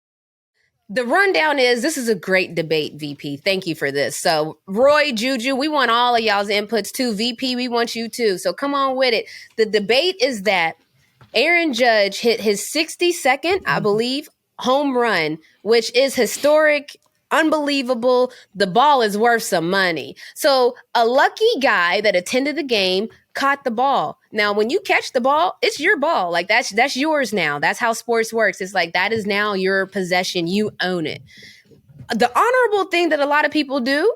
The rundown is, this is a great debate, VP. Thank you for this. So Roy, Juju, we want all of y'all's inputs too. VP, we want you too. So come on with it. The debate is that Aaron Judge hit his 62nd, I believe, home run, which is historic, unbelievable. The ball is worth some money. So a lucky guy that attended the game caught the ball. Now, when you catch the ball, it's your ball. Like, that's yours now. That's how sports works. It's like, that is now your possession. You own it. The honorable thing that a lot of people do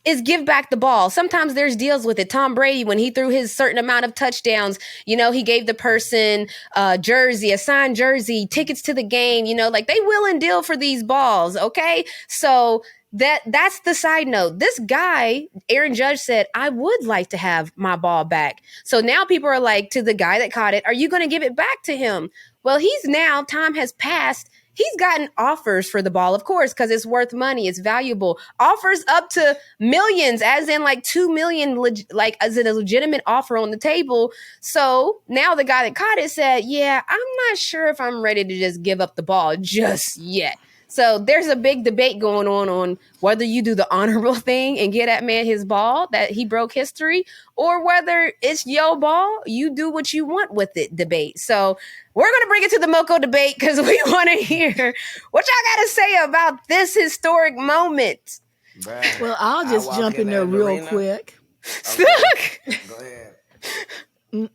is give back the ball. Sometimes there's deals with it. Tom Brady, when he threw his certain amount of touchdowns, he gave the person a jersey, a signed jersey, tickets to the game, like they will and deal for these balls. Okay. So that's the side note. This guy, Aaron Judge, said, I would like to have my ball back. So now people are like, to the guy that caught it, are you going to give it back to him? Well, time has passed. He's gotten offers for the ball, of course, because it's worth money. It's valuable. Offers up to millions, as in like 2 million, like as in a legitimate offer on the table. So now the guy that caught it said, yeah, I'm not sure if I'm ready to just give up the ball just yet. So there's a big debate going on whether you do the honorable thing and get that man his ball, that he broke history, or whether it's your ball, you do what you want with it debate. So we're going to bring it to the MoCo debate because we want to hear what y'all got to say about this historic moment. Bruh, well, I'll just jump in there real quick. Okay. Go ahead.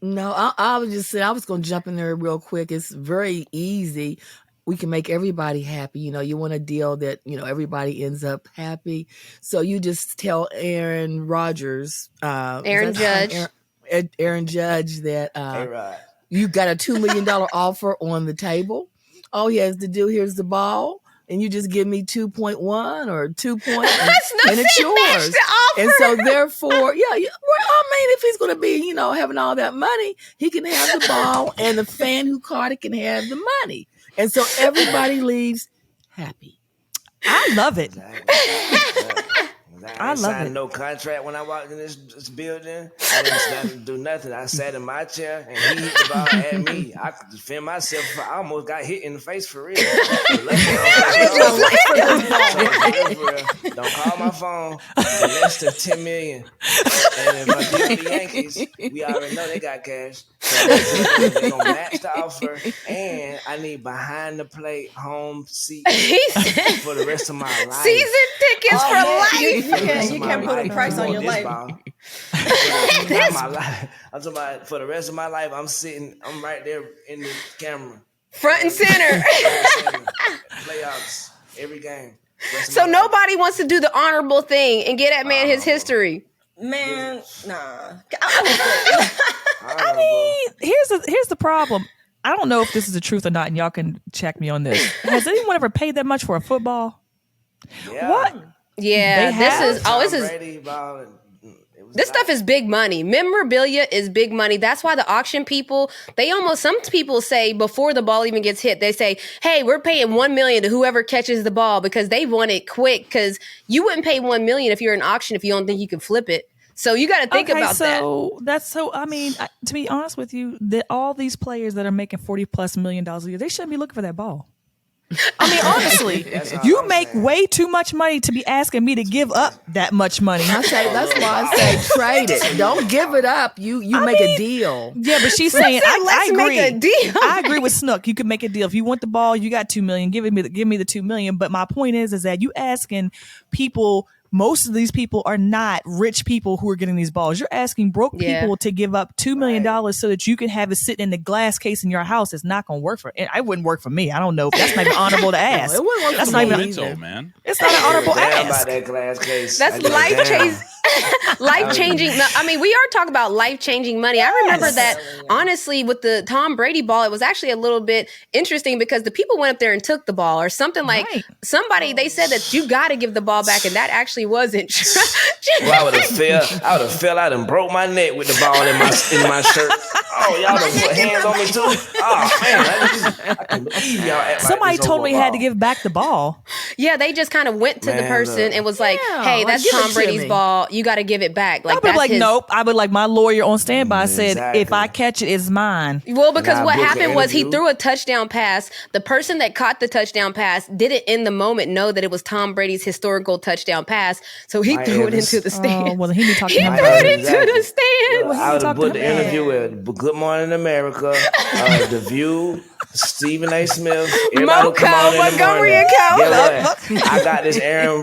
No, I was just saying, I was going to jump in there real quick. It's very easy. We can make everybody happy. You want a deal that, everybody ends up happy. So you just tell Aaron Judge, that you got a $2 million offer on the table. All he has to do, here's the ball, and you just give me 2.1 or 2 points, Snoop and it's said match yours. the offer. And so therefore, yeah, well, I mean, if he's going to be, having all that money, he can have the ball, and the fan who caught it can have the money. And so everybody leaves happy. I love it. I signed no contract when I walked in this building. I didn't do nothing. I sat in my chair and he hit the ball at me. I could defend myself. I almost got hit in the face for real. Don't call my phone for less than $10 million. And if I deal with the Yankees, we already know they got cash. So they're gonna match the offer, and I need behind the plate home seats for the rest of my life. Season tickets for life. You can't put a price on your life. Not my life. I'm talking about for the rest of my life. I'm right there in the camera, front and center. Playoffs, every game. So nobody wants to do the honorable thing and get that man his history. Man, nah. I mean, here's the problem. I don't know if this is the truth or not, and y'all can check me on this. Has anyone ever paid that much for a football? Yeah. What? Yeah, this stuff is big money. Memorabilia is big money. That's why the auction people, some people say before the ball even gets hit, they say, hey, we're paying $1 million to whoever catches the ball because they want it quick, because you wouldn't pay $1 million if you're in auction if you don't think you can flip it. So you got to think about that. I mean, to be honest with you, all these players that are making $40+ million a year, they shouldn't be looking for that ball. I mean, honestly, you make way too much money to be asking me to give up that much money. That's why I say trade it. Don't give it up. You make a deal. Yeah, but she's saying I agree. Make a deal. I agree with Snook. You can make a deal. If you want the ball, you got $2 million. Give me the $2 million. But my point is that you asking people. Most of these people are not rich people who are getting these balls. You're asking broke people to give up $2 million so that you can have it sit in the glass case in your house. It's not going to work it wouldn't work for me. I don't know if that's not even honorable to ask. No, it wouldn't work that's for not me even either. man. It's not an honorable ask. About that glass case. That's life-changing. I mean, we are talking about life-changing money. I remember that, honestly, with the Tom Brady ball, it was actually a little bit interesting because the people went up there and took the ball or something like somebody, they said that you got to give the ball back, and that actually wasn't true. Well, I would have fell out and broke my neck with the ball in my shirt. Oh, y'all done put hands on me too? Oh, man. I can't believe y'all act Somebody like this told me had to give back the ball. Yeah, they just kind of went to the person and was like, hey, that's Tom Brady's ball. You got to give it back. Like, I'd be like, nope. I would like my lawyer on standby said, if I catch it, it's mine. Well, because what happened was he threw a touchdown pass. The person that caught the touchdown pass didn't in the moment know that it was Tom Brady's historical touchdown pass. So he threw it into the stand. Well, he threw it into the stand. I would have put the interview with Good Morning America, The View, Stephen A. Smith, MoCo, Montgomery Co. I got this Aaron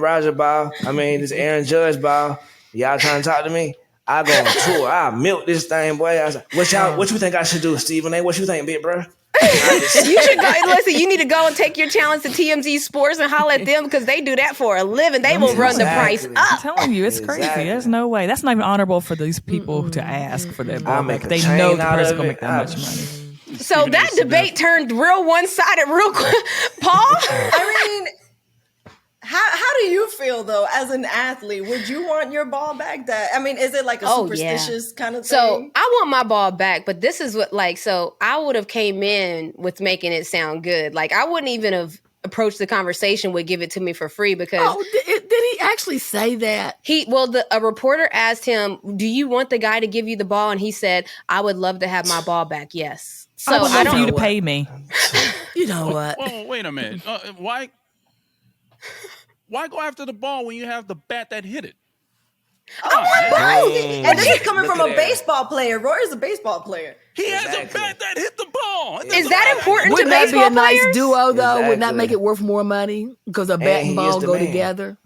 Judge ball. Y'all trying to talk to me? I go on tour. I milk this thing, boy. I was like, what you think I should do, Stephen A? What you think, big bro? You should go. Listen, you need to go and take your challenge to TMZ Sports and holler at them because they do that for a living. They will run the price up. I'm telling you, it's crazy. There's no way. That's not even honorable for these people to ask for their ball back. They know the person gonna make that much money. So that debate turned real one-sided real quick. Paul? I mean, how do you feel though as an athlete? Would you want your ball back? Is it like a superstitious kind of thing? So I want my ball back, but this is what I would have came in with making it sound good. Like I wouldn't even have approached the conversation with give it to me for free because did he actually say that? A reporter asked him, do you want the guy to give you the ball? And he said, I would love to have my ball back. Yes. So I would love for you to pay me. You know what? Well, wait a minute. Why go after the ball when you have the bat that hit it? And this is coming from a baseball player. Roy is a baseball player. He has a bat that hit the ball. Is that important to baseball players? Wouldn't that be a nice duo, though? Exactly. Would that make it worth more money? Because a bat and ball go together?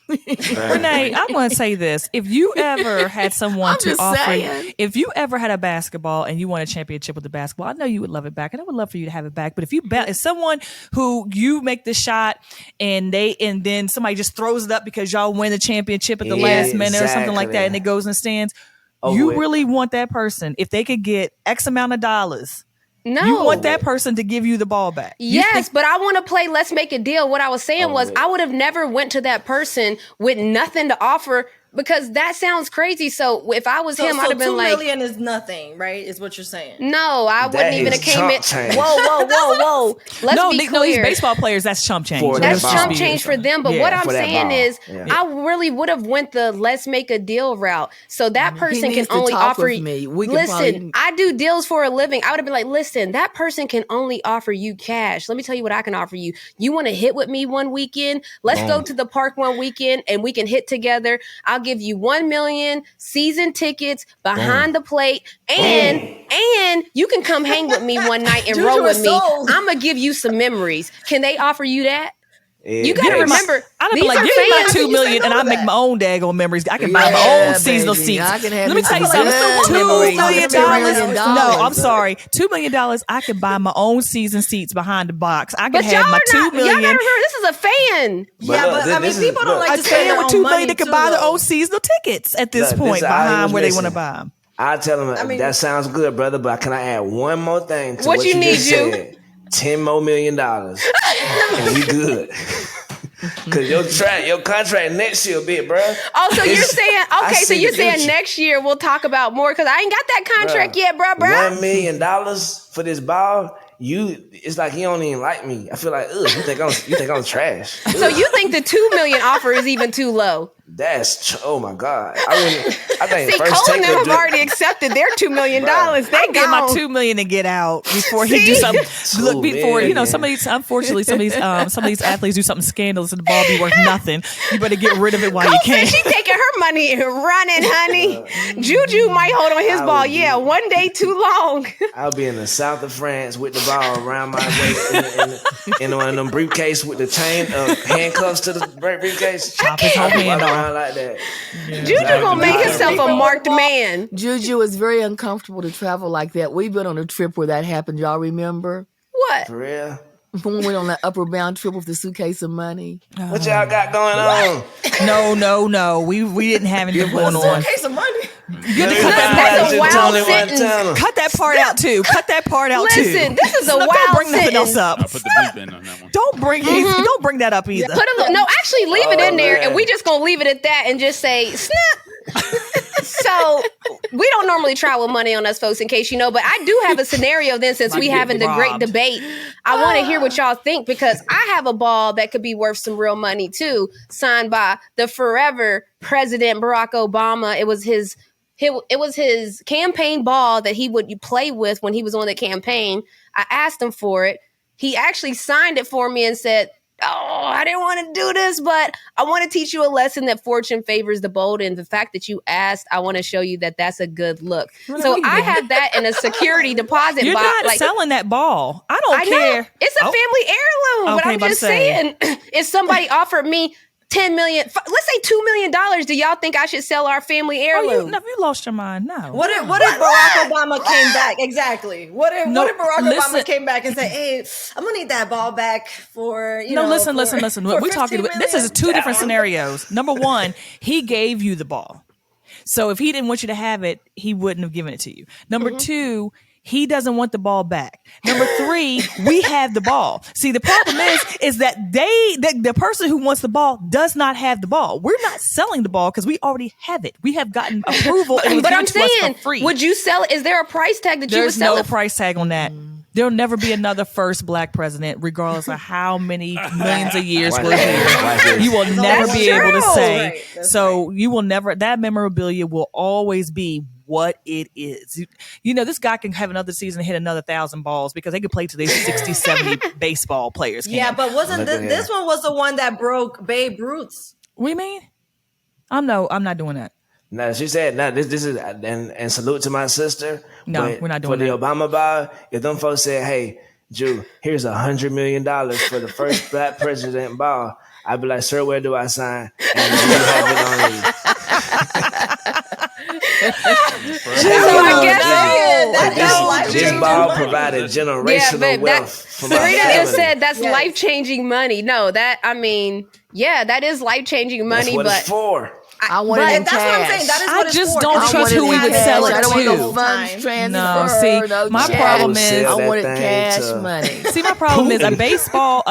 Renee, I'm going to say this. If you ever had someone if you ever had a basketball and you won a championship with the basketball, I know you would love it back and I would love for you to have it back. But if someone who you make the shot and then somebody just throws it up because y'all win the championship at the last minute or something like that and it goes in the stands, you really want that person, if they could get X amount of dollars No. You want that person to give you the ball back. Yes, but I want to play let's make a deal. What I was saying was I would have never went to that person with nothing to offer because that sounds crazy. So if I was him, I'd have been like, $2 million is nothing, right? Is what you're saying? No, I wouldn't even have came in. Change. Whoa. Let's be clear. These baseball players, that's chump change. That's chump change for them. But what I'm saying is, I really would have went the let's make a deal route. So that person can only offer me. Listen, I do deals for a living. I would have been like, listen, that person can only offer you cash. Let me tell you what I can offer you. You want to hit with me one weekend? Let's go to the park one weekend and we can hit together. I'll give you 1 million season tickets behind the plate, and you can come hang with me one night and roll with me. I'm gonna give you some memories. Can they offer you that? You got to remember, I'd be like, give me my $2 million and I make my own daggone memories. I can buy my own seasonal seats. Let me tell you something. $2 million. No, I'm sorry. $2 million. I can buy my own season seats behind the box. I can have my $2 million. Y'all gotta remember, this is a fan. People don't like to spend with $2 million that can buy their own seasonal tickets at this point behind where they want to buy them. I tell them that sounds good, brother, but can I add one more thing to what you need, just said? $10 more million, and we good. Cause your contract next year, bit, bro. Oh, so you're saying so you're saying next year we'll talk about more because I ain't got that contract yet, bro. $1 million for this ball. It's like you don't even like me. I feel like, you think I'm trash. So you think the $2 million offer is even too low? Oh my God. I think See, first Cole and them have already accepted their $2 million. They get my $2 million to get out before he do something. Look, before some of these, unfortunately, some of these athletes do something scandalous and the ball be worth nothing. You better get rid of it while Cole you can. Said she taking her money and running, honey. Juju might hold on his ball. Yeah, one day too long. I'll be in the south of France with the ball around my waist in one of them briefcase with the chain handcuffs to the briefcase. Chop his whole hand off. Like that. Yeah. Juju gonna make himself a marked man. Juju is very uncomfortable to travel like that. We've been on a trip where that happened. Y'all remember? What? For real? When we went on that upper bound trip with the suitcase of money. What y'all got going on? No. We didn't have anything going on. Suitcase of money. Good to cut that That's a wild sentence. Cut that part out too. Cut that part out too. Listen, this is a wild Don't bring nothing sentence. else up. I put the bleep in on that one. Don't bring that up either. Actually leave it in there, and we just gonna leave it at that and just say snap. So we don't normally travel money on us, folks, in case you know. But I do have a scenario then, since we having the great debate. I want to hear what y'all think because I have a ball that could be worth some real money too, signed by the forever President Barack Obama. It was his campaign ball that he would play with when he was on the campaign. I asked him for it. He actually signed it for me and said, "Oh, I didn't want to do this, but I want to teach you a lesson that fortune favors the bold. And the fact that you asked, I want to show you that that's a good look." So I have that in a security deposit You're box. not selling that ball. I don't care. Know. It's a family heirloom, but I'm just saying, if somebody offered me $10 million, let's say $2 million, do y'all think I should sell our family heirloom? You lost your mind. No. What if Barack Obama came back? Exactly. What if Barack Obama came back and said, "Hey, I'm gonna need that ball back for listen. We're talking about this is two different scenarios. Number one, he gave you the ball. So if he didn't want you to have it, he wouldn't have given it to you. Number two, he doesn't want the ball back. Number three, we have the ball. See, the problem is that the person who wants the ball does not have the ball. We're not selling the ball because we already have it. We have gotten approval. And but I'm to us saying, for free. Would you sell it? Is there a price tag that you would sell? There's no price tag on that. There'll never be another first black president, regardless of how many millions of years we're here. You will never be able to say. So you will never. That memorabilia will always be what it is. This guy can have another season and hit another 1,000 balls because they could play to these 60, 70 baseball players. Yeah, but wasn't this one was the one that broke Babe Ruth's? What do you mean? I'm not doing that. No, she said, "No, this is and salute to my sister." No, we're not doing that. For the Obama ball, if them folks said, "Hey, Drew, here's $100 million for the first black president ball," I'd be like, "Sir, where do I sign?" And you have it on you. This ball provided generational wealth. Serena just said that's life-changing money. No, that is life-changing money. That's what but it's for. I want it in That's what I'm saying. cash. That is I what it's just for. don't It's trust for who we would cash. sell it I don't want to. no funds transfer. No, see, my check. problem I is will I wanted that thing cash to- money. See, my problem is a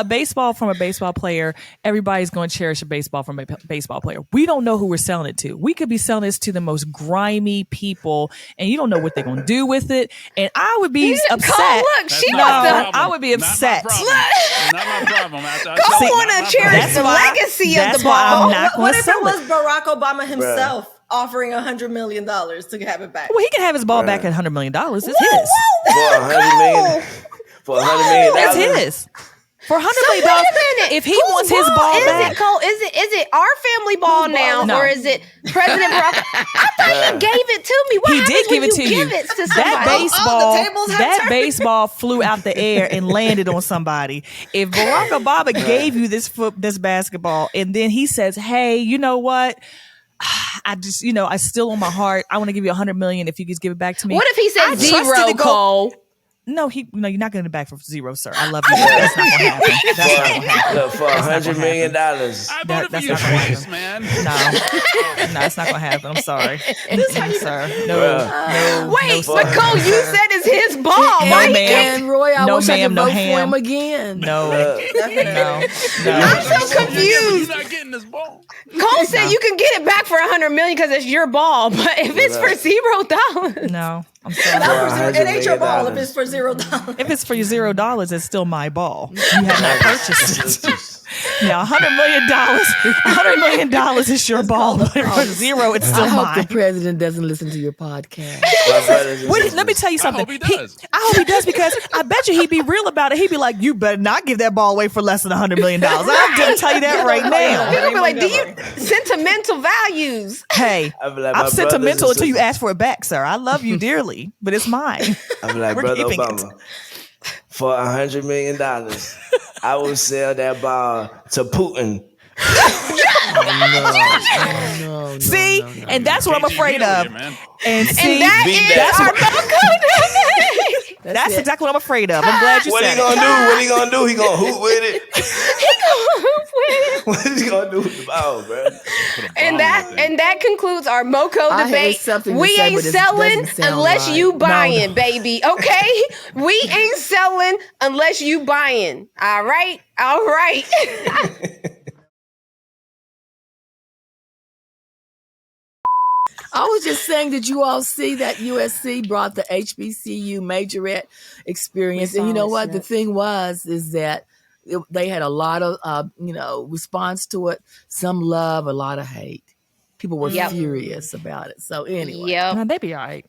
baseball from a baseball player. Everybody's going to cherish a baseball from a baseball player. We don't know who we're selling it to. We could be selling this to the most grimy people, and you don't know what they're going to do with it. And I would be upset. Cole, look, That's she not wants my to. problem. I would be upset. Not my problem. Cole want to cherish the legacy of the that's why I'm ball. not What going to if it sell was it. Barack Obama himself offering $100 million to have it back? Well, he can have his ball back at $100 million. It's his. For $100 million. For $100 million. It's his. For $100 million. Wait a minute. If he Whose wants his ball is back, it, Cole? Is it our family ball now, No. or is it President Barack? I thought you gave it to me. What he happens did give when it to you. give it to That somebody? baseball, the tables have that turned. baseball flew out the air and landed on somebody. If Barack Obama gave you this basketball, and then he says, "Hey, you know what? I just, I still on my heart. I want to give you $100 million if you just give it back to me." What if he I says trusted zero, to go- Cole? No, you're not getting it back for zero, sir. I love you. That's not gonna happen. That's not gonna happen. Look, for $100 million. I voted for that's you not gonna twice, happen. man. No, it's not gonna happen. I'm sorry, sir. No, Wait, no, but sir. Cole, you said it's his ball. No, Why he ma'am. can't? And Roy, I No, wish I ma'am, could no vote for ham. him again. No, I'm so confused. You're not getting this ball. Cole said you can get it back for $100 million because it's your ball, but if it's for $0, no. I'm sorry. It ain't your $100 ball million. if it's for $0. If it's for $0, it's still my ball. You have not purchased it. Now, $100 million is your ball, but for zero, it's still I hope the mine. president doesn't listen to your podcast. My brothers and Wait, let me sisters. tell you something. hope he does. I hope he does, because I bet you he'd be real about it. He'd be like, "You better not give that ball away for less than $100 million." I'm going to tell you that right now. he'll be like, "Do you sentimental values?" Hey, I be like, my I'm brothers sentimental and until you sisters. ask for it back, sir. I love you dearly, but it's mine. I be like, We're Brother keeping it. Obama, for $100 million, I will sell that ball to Putin. No, See? And that's what I'm afraid KGB of. over here, man. And see, And that beat is that. our MoCo Debate. that's exactly what I'm afraid of. I'm glad you What said he it. gonna do? What he gonna do? He gonna hoop with it? He gonna win. What is he gonna do with the ball, bro? Put a bomb And in that thing. concludes our MoCo I had Debate. something to We say, ain't but it selling doesn't sound unless right. you buying, No. baby. Okay, we ain't selling unless you buying. All right. I was just saying, did you all see that USC brought the HBCU majorette experience? We And you saw know it, what? The yes. thing is that they had a lot of, response to it. Some love, a lot of hate. People were Yep. furious about it. So anyway. Yep. No, they be all right.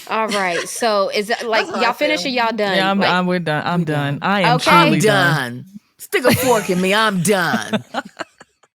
All right. So is that like That's how y'all I finished or feel. y'all done? Yeah, Like, we're done. I'm done. I am Okay. truly I'm done. Stick a fork in me. I'm done.